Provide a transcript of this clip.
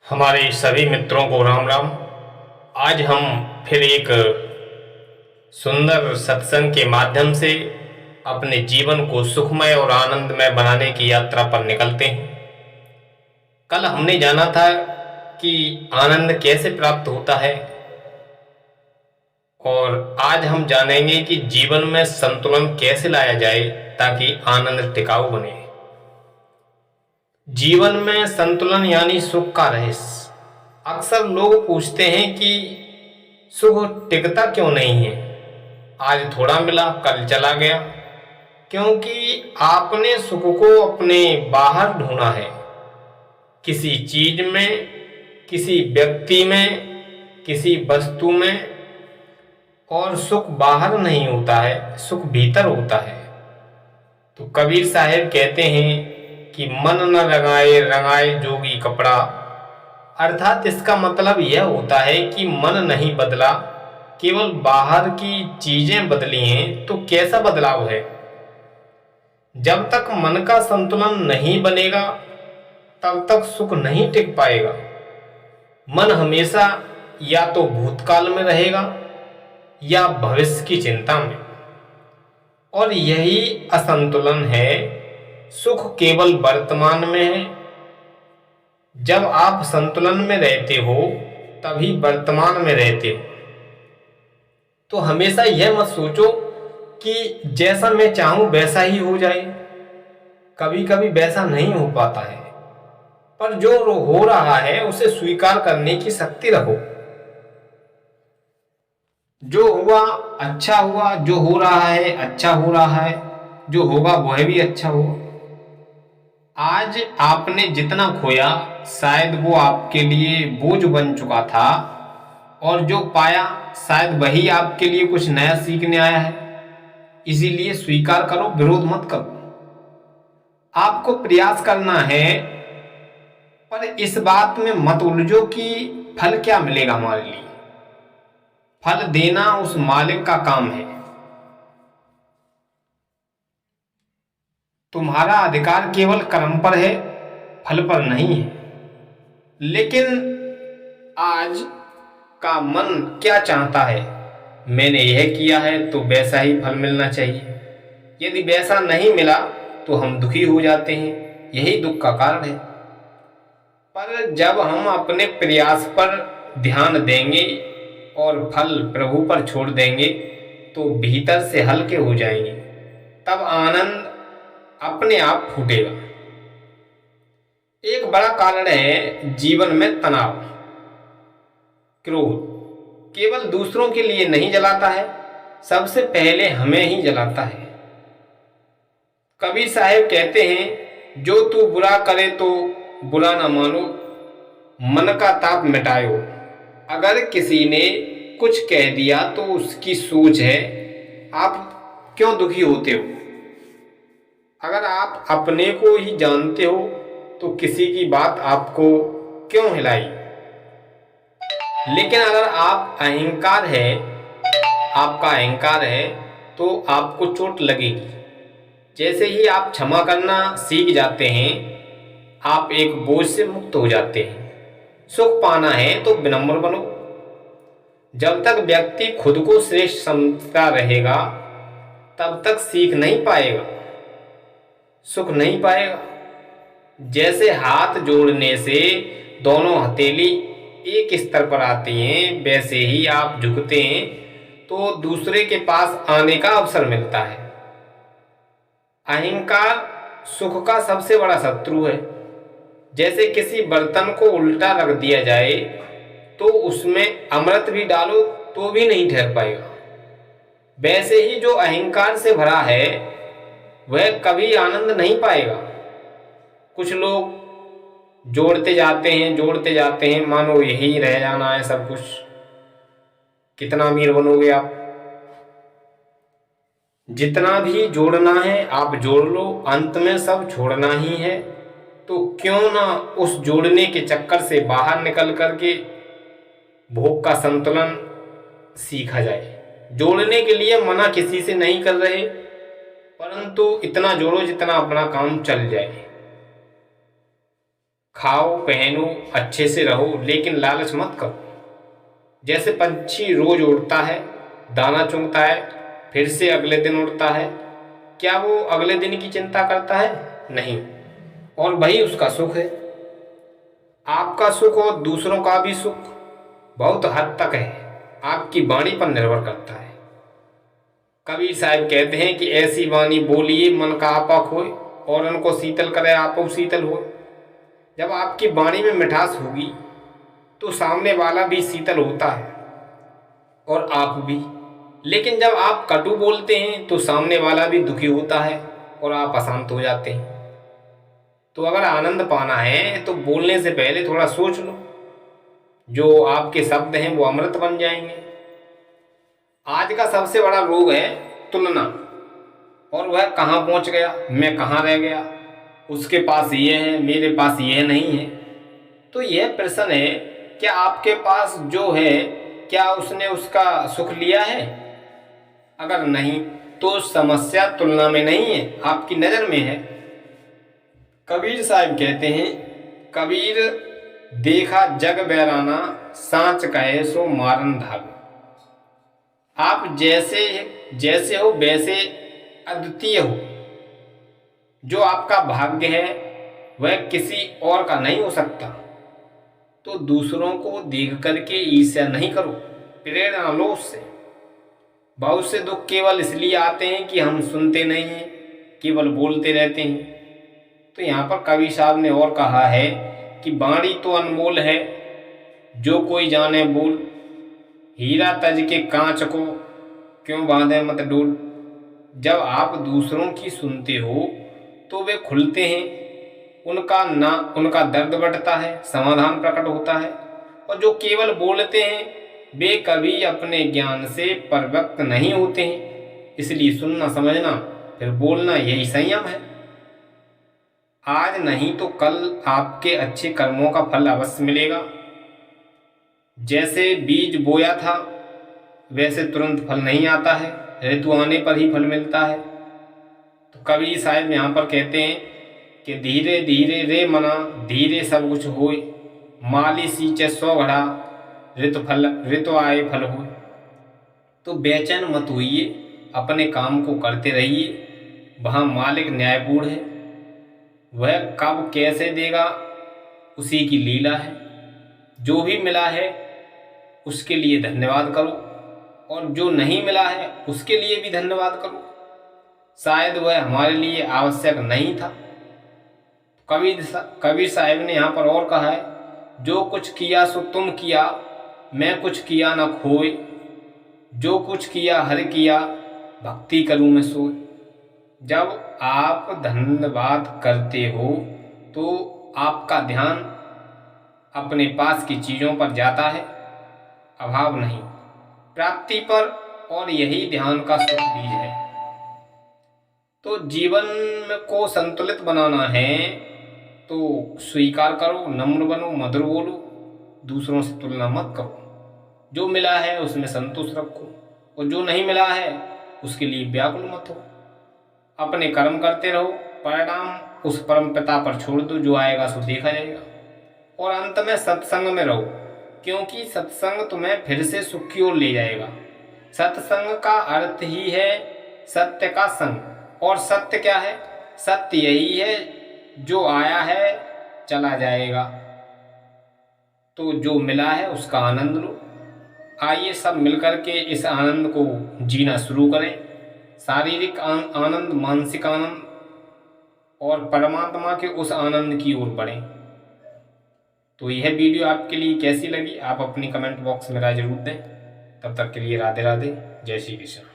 हमारे सभी मित्रों को राम राम। आज हम फिर एक सुंदर सत्संग के माध्यम से अपने जीवन को सुखमय और आनंदमय बनाने की यात्रा पर निकलते हैं। कल हमने जाना था कि आनंद कैसे प्राप्त होता है, और आज हम जानेंगे कि जीवन में संतुलन कैसे लाया जाए ताकि आनंद टिकाऊ बने। जीवन में संतुलन यानी सुख का रहस्य। अक्सर लोग पूछते हैं कि सुख टिकता क्यों नहीं है, आज थोड़ा मिला कल चला गया। क्योंकि आपने सुख को अपने बाहर ढूंढा है, किसी चीज में, किसी व्यक्ति में, किसी वस्तु में। और सुख बाहर नहीं होता है, सुख भीतर होता है। तो कबीर साहब कहते हैं कि मन न रंगाए रंगाए जोगी कपड़ा। अर्थात इसका मतलब यह होता है कि मन नहीं बदला, केवल बाहर की चीजें बदली हैं। तो कैसा बदलाव है? जब तक मन का संतुलन नहीं बनेगा तब तक सुख नहीं टिक पाएगा। मन हमेशा या तो भूतकाल में रहेगा या भविष्य की चिंता में, और यही असंतुलन है। सुख केवल वर्तमान में है। जब आप संतुलन में रहते हो तभी वर्तमान में रहते हो। तो हमेशा यह मत सोचो कि जैसा मैं चाहूं वैसा ही हो जाए। कभी कभी वैसा नहीं हो पाता है, पर जो हो रहा है उसे स्वीकार करने की शक्ति रखो। जो हुआ अच्छा हुआ, जो हो रहा है अच्छा हो रहा है, जो होगा वह भी अच्छा होगा। आज आपने जितना खोया शायद वो आपके लिए बोझ बन चुका था, और जो पाया शायद वही आपके लिए कुछ नया सीखने आया है। इसीलिए स्वीकार करो, विरोध मत करो। आपको प्रयास करना है, पर इस बात में मत उलझो कि फल क्या मिलेगा हमारे लिए। फल देना उस मालिक का काम है। तुम्हारा अधिकार केवल कर्म पर है, फल पर नहीं है। लेकिन आज का मन क्या चाहता है? मैंने यह किया है तो वैसा ही फल मिलना चाहिए। यदि वैसा नहीं मिला तो हम दुखी हो जाते हैं। यही दुख का कारण है। पर जब हम अपने प्रयास पर ध्यान देंगे और फल प्रभु पर छोड़ देंगे तो भीतर से हल्के हो जाएंगे। तब आनंद अपने आप फूटेगा। एक बड़ा कारण है जीवन में तनाव। क्रोध केवल दूसरों के लिए नहीं जलाता है, सबसे पहले हमें ही जलाता है। कबीर साहब कहते हैं, जो तू बुरा करे तो बुरा ना मानो, मन का ताप मिटायो। अगर किसी ने कुछ कह दिया तो उसकी सोच है, आप क्यों दुखी होते हो? अगर आप अपने को ही जानते हो तो किसी की बात आपको क्यों हिलाई? लेकिन अगर आपका अहंकार है तो आपको चोट लगेगी। जैसे ही आप क्षमा करना सीख जाते हैं, आप एक बोझ से मुक्त हो जाते हैं। सुख पाना है तो विनम्र बनो। जब तक व्यक्ति खुद को श्रेष्ठ समझता रहेगा तब तक सीख नहीं पाएगा, सुख नहीं पाएगा। जैसे हाथ जोड़ने से दोनों हथेली एक स्तर पर आती हैं, वैसे ही आप झुकते हैं तो दूसरे के पास आने का अवसर मिलता है। अहंकार सुख का सबसे बड़ा शत्रु है। जैसे किसी बर्तन को उल्टा रख दिया जाए तो उसमें अमृत भी डालो तो भी नहीं ठहर पाएगा। वैसे ही जो अहंकार से भरा है वह कभी आनंद नहीं पाएगा। कुछ लोग जोड़ते जाते हैं, मानो यही रह जाना है सब कुछ। कितना अमीर बनोगे आप? जितना भी जोड़ना है आप जोड़ लो, अंत में सब छोड़ना ही है। तो क्यों ना उस जोड़ने के चक्कर से बाहर निकल करके भोग का संतुलन सीखा जाए। जोड़ने के लिए मना किसी से नहीं कर रहे, परंतु इतना जोड़ो जितना अपना काम चल जाए। खाओ पहनो अच्छे से रहो, लेकिन लालच मत करो। जैसे पंछी रोज उड़ता है, दाना चुगता है, फिर से अगले दिन उड़ता है, क्या वो अगले दिन की चिंता करता है? नहीं। और वही उसका सुख है। आपका सुख और दूसरों का भी सुख बहुत हद तक है आपकी वाणी पर निर्भर करता है। कबीर साहब कहते हैं कि ऐसी वाणी बोलिए मन का आपा खोए, और उनको शीतल करे आपो शीतल होए। जब आपकी वाणी में मिठास होगी तो सामने वाला भी शीतल होता है और आप भी। लेकिन जब आप कटु बोलते हैं तो सामने वाला भी दुखी होता है और आप अशांत हो जाते हैं। तो अगर आनंद पाना है तो बोलने से पहले थोड़ा सोच लो, जो आपके शब्द हैं वो अमृत बन जाएंगे। आज का सबसे बड़ा रोग है तुलना, और वह कहाँ पहुँच गया, मैं कहाँ रह गया, उसके पास ये है मेरे पास ये नहीं है। तो यह प्रश्न है, क्या आपके पास जो है क्या उसने उसका सुख लिया है? अगर नहीं तो समस्या तुलना में नहीं है, आपकी नज़र में है। कबीर साहब कहते हैं, कबीर देखा जग बैराना, सांच कहे सो मारन धागे। आप जैसे जैसे हो वैसे अद्वितीय हो। जो आपका भाग्य है वह किसी और का नहीं हो सकता। तो दूसरों को देख करके ईर्ष्या नहीं करो, प्रेरणा लो उससे। बहुत से दुख केवल इसलिए आते हैं कि हम सुनते नहीं हैं, केवल बोलते रहते हैं। तो यहाँ पर कबीर साहब ने और कहा है कि वाणी तो अनमोल है, जो कोई जाने बोल, हीरा तज के कांच को क्यों बांधे मत डोल। जब आप दूसरों की सुनते हो तो वे खुलते हैं, उनका दर्द बढ़ता है, समाधान प्रकट होता है। और जो केवल बोलते हैं वे कभी अपने ज्ञान से परिपक्व नहीं होते हैं। इसलिए सुनना समझना फिर बोलना यही संयम है। आज नहीं तो कल आपके अच्छे कर्मों का फल अवश्य मिलेगा। जैसे बीज बोया था वैसे तुरंत फल नहीं आता है, ऋतु आने पर ही फल मिलता है। तो कबीर साहब यहाँ पर कहते हैं कि धीरे धीरे रे मना, धीरे सब कुछ होए, माली सींचे 100 घड़ा, ऋतु आए फल होए। तो बेचैन मत होइए, अपने काम को करते रहिए। वहाँ मालिक न्यायपूर्ण है, वह कब कैसे देगा उसी की लीला है। जो भी मिला है उसके लिए धन्यवाद करो, और जो नहीं मिला है उसके लिए भी धन्यवाद करो। शायद वह हमारे लिए आवश्यक नहीं था। कबीर साहब ने यहाँ पर और कहा है, जो कुछ किया सो तुम किया, मैं कुछ किया न खोए, जो कुछ किया हर किया, भक्ति करूँ मैं सोए। जब आप धन्यवाद करते हो तो आपका ध्यान अपने पास की चीज़ों पर जाता है, अभाव नहीं, प्राप्ति पर। और यही ध्यान का सुख बीज है। तो जीवन को संतुलित बनाना है तो स्वीकार करो, नम्र बनो, मधुर बोलो, दूसरों से तुलना मत करो। जो मिला है उसमें संतोष रखो, और जो नहीं मिला है उसके लिए व्याकुल मत हो। अपने कर्म करते रहो, परिणाम उस परम पिता पर छोड़ दो, जो आएगा सो देखा जाएगा। और अंत में सत्संग में रहो, क्योंकि सत्संग तुम्हें फिर से सुख की ओर ले जाएगा। सत्संग का अर्थ ही है सत्य का संग। और सत्य क्या है? सत्य यही है जो आया है चला जाएगा। तो जो मिला है उसका आनंद लो। आइए सब मिलकर के इस आनंद को जीना शुरू करें। शारीरिक आनंद, मानसिक आनंद और परमात्मा के उस आनंद की ओर बढ़ें। तो यह वीडियो आपके लिए कैसी लगी आप अपनी कमेंट बॉक्स में राय जरूर दें। तब तक के लिए राधे राधे, जय श्री कृष्ण।